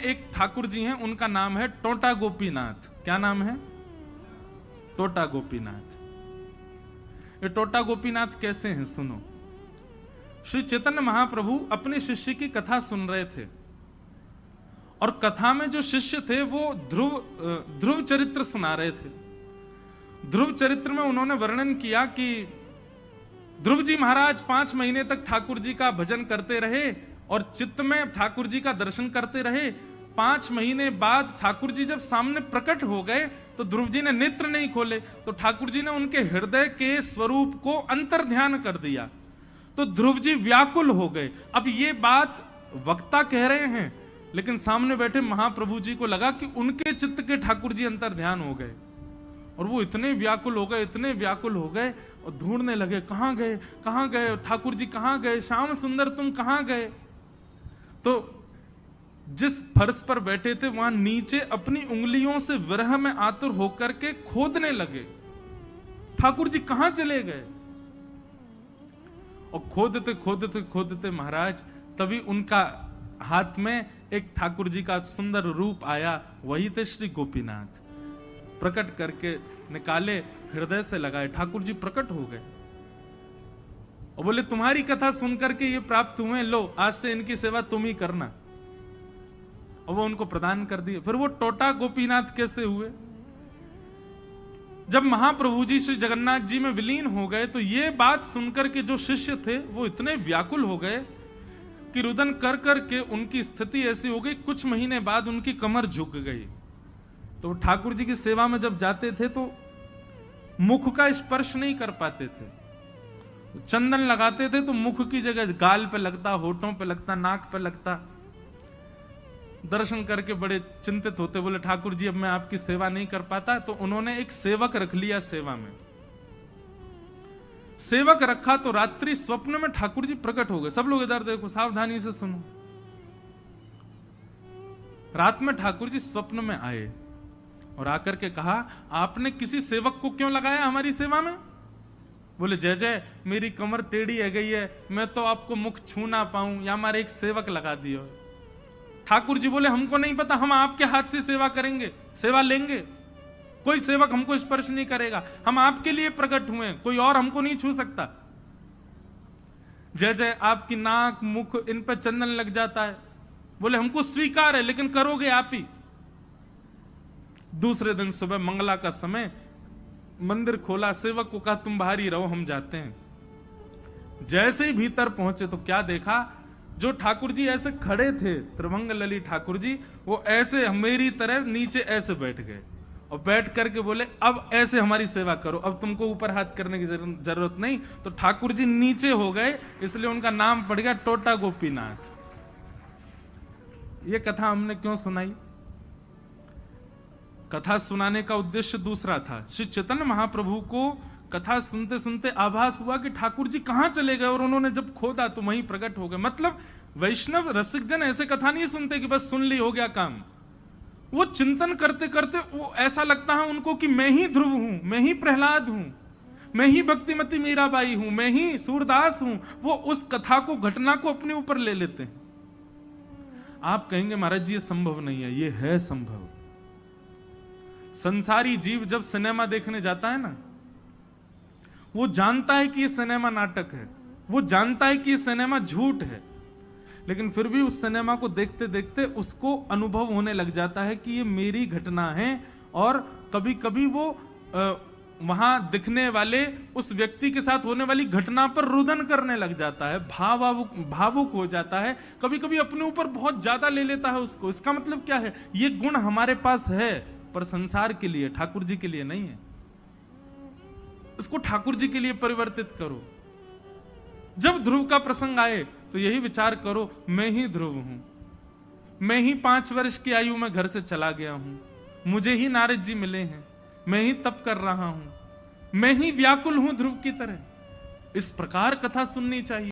एक ठाकुर जी हैं, उनका नाम है टोटा गोपीनाथ। क्या नाम है? टोटा गोपीनाथ। ये टोटा गोपीनाथ कैसे हैं सुनो। श्री चैतन्य महाप्रभु अपने शिष्य की कथा सुन रहे थे और कथा में जो शिष्य थे वो ध्रुव चरित्र सुना रहे थे। ध्रुव चरित्र में उन्होंने वर्णन किया कि ध्रुव जी महाराज 5 महीने तक ठाकुर जी का भजन करते रहे और चित्त में ठाकुर जी का दर्शन करते रहे। 5 महीने बाद ठाकुर जी जब सामने प्रकट हो गए तो ध्रुव जी ने नेत्र नहीं खोले, तो ठाकुर जी ने उनके हृदय के स्वरूप को अंतर ध्यान कर दिया, तो ध्रुव जी व्याकुल हो गए। अब ये बात वक्ता कह रहे हैं, लेकिन सामने बैठे महाप्रभु जी को लगा कि उनके चित्त के ठाकुर जी अंतर ध्यान हो गए और वो इतने व्याकुल हो गए, इतने व्याकुल हो गए और ढूंढने लगे, कहां गए, कहां गए ठाकुर जी, कहां गए, श्याम सुंदर तुम कहां गए। तो जिस फर्श पर बैठे थे वहां नीचे अपनी उंगलियों से विरह में आतुर होकर के खोदने लगे, ठाकुर जी कहां चले गए। और खोदते खोदते खोदते महाराज तभी उनका हाथ में एक ठाकुर जी का सुंदर रूप आया, वही थे श्री गोपीनाथ। प्रकट करके निकाले, हृदय से लगाए, ठाकुर जी प्रकट हो गए और बोले तुम्हारी कथा सुनकर के ये प्राप्त हुए, लो आज से इनकी सेवा तुम ही करना। और वो उनको प्रदान कर दिए। फिर वो टोटा गोपीनाथ कैसे हुए? जब महाप्रभु जी श्री जगन्नाथ जी में विलीन हो गए तो ये बात सुनकर के जो शिष्य थे वो इतने व्याकुल हो गए कि रुदन कर करके उनकी स्थिति ऐसी हो गई, कुछ महीने बाद उनकी कमर झुक गई। तो ठाकुर जी की सेवा में जब जाते थे तो मुख का स्पर्श नहीं कर पाते थे, चंदन लगाते थे तो मुख की जगह गाल पे लगता, होठों पे लगता, नाक पे लगता। दर्शन करके बड़े चिंतित होते, बोले ठाकुर जी अब मैं आपकी सेवा नहीं कर पाता। तो उन्होंने एक सेवक रख लिया सेवा में। सेवक रखा तो रात्रि स्वप्न में ठाकुर जी प्रकट हो गए। सब लोग इधर देखो, सावधानी से सुनो। रात में ठाकुर जी स्वप्न में आए और आकर के कहा आपने किसी सेवक को क्यों लगाया हमारी सेवा में? बोले जय जय मेरी कमर टेढ़ी है गई है, मैं तो आपको मुख छू ना पाऊं, या हमारे एक सेवक लगा दियो। ठाकुर जी बोले हमको नहीं पता, हम आपके हाथ से सेवा करेंगे, सेवा लेंगे, कोई सेवक हमको स्पर्श नहीं करेगा, हम आपके लिए प्रकट हुए, कोई और हमको नहीं छू सकता। जय जय आपकी नाक मुख इन पर चंदन लग जाता है। बोले हमको स्वीकार है लेकिन करोगे आप ही। दूसरे दिन सुबह मंगला का समय मंदिर खोला, सेवक को कहा तुम बाहर ही रहो हम जाते हैं। जैसे ही भीतर पहुंचे तो क्या देखा, जो ठाकुर जी ऐसे खड़े थे, त्रिभंग लली ठाकुर जी, वो ऐसे मेरी तरह नीचे ऐसे बैठ गए और बैठ करके बोले अब ऐसे हमारी सेवा करो, अब तुमको ऊपर हाथ करने की जरूरत नहीं। तो ठाकुर जी नीचे हो गए, इसलिए उनका नाम पड़ गया टोटा गोपीनाथ। ये कथा हमने क्यों सुनाई? कथा सुनाने का उद्देश्य दूसरा था। श्री चैतन्य महाप्रभु को कथा सुनते सुनते आभास हुआ कि ठाकुर जी कहां चले गए, और उन्होंने जब खोदा तो वहीं प्रकट हो गए। मतलब वैष्णव रसिक जन ऐसे कथा नहीं सुनते कि बस सुन ली हो गया काम। वो चिंतन करते करते वो ऐसा लगता है उनको कि मैं ही ध्रुव हूं, मैं ही प्रहलाद हूं, मैं ही भक्तिमती मीराबाई हूं, मैं ही सूरदास हूं। वो उस कथा को, घटना को अपने ऊपर ले लेते हैं। आप कहेंगे महाराज जी ये संभव नहीं है, ये है संभव। संसारी जीव जब सिनेमा देखने जाता है ना, वो जानता है कि ये सिनेमा नाटक है, वो जानता है कि ये सिनेमा झूठ है, लेकिन फिर भी उस सिनेमा को देखते देखते उसको अनुभव होने लग जाता है कि ये मेरी घटना है। और कभी कभी वो वहां दिखने वाले उस व्यक्ति के साथ होने वाली घटना पर रुदन करने लग जाता है, भावुक हो जाता है, कभी कभी अपने ऊपर बहुत ज्यादा ले लेता है उसको। इसका मतलब क्या है? ये गुण हमारे पास है पर संसार के लिए, ठाकुर जी के लिए नहीं है। इसको ठाकुर जी के लिए परिवर्तित करो। जब ध्रुव का प्रसंग आए तो यही विचार करो, मैं ही ध्रुव हूं, मैं ही 5 वर्ष की आयु में घर से चला गया हूं, मुझे ही नारद जी मिले हैं, मैं ही तप कर रहा हूं, मैं ही व्याकुल हूं ध्रुव की तरह। इस प्रकार कथा सुननी चाहिए।